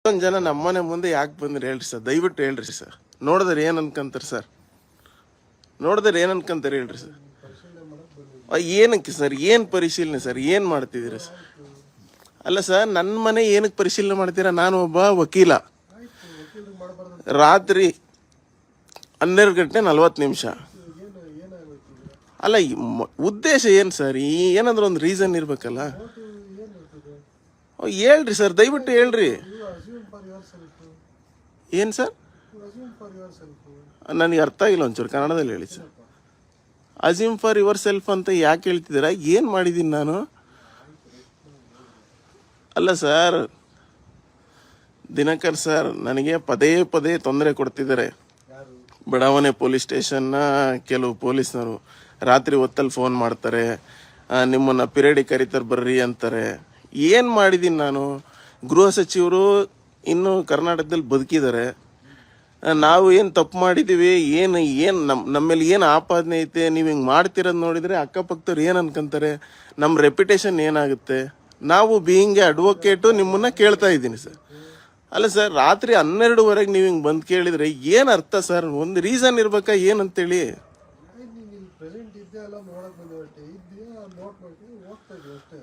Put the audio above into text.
ಒಂದು ಜನ ನಮ್ಮನೆ ಮುಂದೆ ಯಾಕೆ ಬಂದ್ರಿ ಹೇಳ್ರಿ ಸರ್, ದಯವಿಟ್ಟು ಹೇಳ್ರಿ ಸರ್. ನೋಡಿದ್ರೆ ಏನು ಅನ್ಕಂತಾರೆ ಸರ್, ನೋಡಿದ್ರೆ ಏನು ಅನ್ಕಂತಾರೆ ಹೇಳ್ರಿ ಸರ್. ಏನಕ್ಕೆ ಸರ್, ಏನು ಪರಿಶೀಲನೆ ಸರ್, ಏನು ಮಾಡ್ತಿದ್ದೀರಾ ಸರ್? ಅಲ್ಲ ಸರ್, ನನ್ನ ಮನೆ ಏನಕ್ಕೆ ಪರಿಶೀಲನೆ ಮಾಡ್ತೀರಾ? ನಾನು ಒಬ್ಬ ವಕೀಲ. ರಾತ್ರಿ 12:40 ಅಲ್ಲ, ಉದ್ದೇಶ ಏನು ಸರ್? ಏನಾದ್ರೂ ಒಂದು ರೀಸನ್ ಇರ್ಬೇಕಲ್ಲ. ಹೇಳ್ರಿ ಸರ್, ದಯವಿಟ್ಟು ಹೇಳ್ರಿ. ಏನು ಸರ್? ನನಗೆ ಅರ್ಥ ಆಗಿಲ್ಲ, ಒಂಚೂರು ಕನ್ನಡದಲ್ಲಿ ಹೇಳಿ sir. Assume for your self ಅಂತ ಯಾಕೆ ಹೇಳ್ತಿದ್ದೀರಾ? ಏನು ಮಾಡಿದ್ದೀನಿ ನಾನು? ಅಲ್ಲ ಸರ್, ದಿನಕರ್ ಸರ್ ನನಗೆ ಪದೇ ಪದೇ ತೊಂದರೆ ಕೊಡ್ತಿದ್ದಾರೆ. ಬಡಾವಣೆ ಪೊಲೀಸ್ ಸ್ಟೇಷನ್ನ ಕೆಲವು ಪೊಲೀಸ್ನವರು ರಾತ್ರಿ ಹೊತ್ತಲ್ಲಿ ಫೋನ್ ಮಾಡ್ತಾರೆ, ನಿಮ್ಮನ್ನು ಪಿರಿಯಡಿಗೆ ಕರೀತಾರೆ ಬರ್ರಿ ಅಂತಾರೆ. ಏನು ಮಾಡಿದ್ದೀನಿ ನಾನು? ಗೃಹ ಸಚಿವರು ಇನ್ನೂ ಕರ್ನಾಟಕದಲ್ಲಿ ಬದುಕಿದ್ದಾರೆ. ನಾವು ಏನು ತಪ್ಪು ಮಾಡಿದ್ದೀವಿ, ಏನು ನಮ್ಮ ಮೇಲೆ ಏನು ಆಪಾದನೆ ಐತೆ, ನೀವು ಹಿಂಗೆ ಮಾಡ್ತಿರೋದು ನೋಡಿದರೆ ಅಕ್ಕಪಕ್ಕದವ್ರು ಏನು ಅನ್ಕೊಂತಾರೆ, ನಮ್ಮ ರೆಪ್ಯುಟೇಷನ್ ಏನಾಗುತ್ತೆ? ನಾವು ಬೀಯಿಂಗ್ ಅಡ್ವೊಕೇಟು ನಿಮ್ಮನ್ನು ಕೇಳ್ತಾ ಇದ್ದೀನಿ ಸರ್. ಅಲ್ಲ ಸರ್, ರಾತ್ರಿ 12:00 ನೀವು ಹಿಂಗೆ ಬಂದು ಕೇಳಿದರೆ ಏನು ಅರ್ಥ ಸರ್? ಒಂದು ರೀಸನ್ ಇರ್ಬೇಕಾ ಏನಂತೇಳಿ? ಪ್ರೆಸೆಂಟ್ ಇದ್ದೆ ಎಲ್ಲ ನೋಡಕ್ ಬಂದೆ, ನೋಟ್ ಮಾಡ್ಕೊಂಡು ಹೋಗ್ತಾ ಇದ್ವಿ ಅಷ್ಟೇ.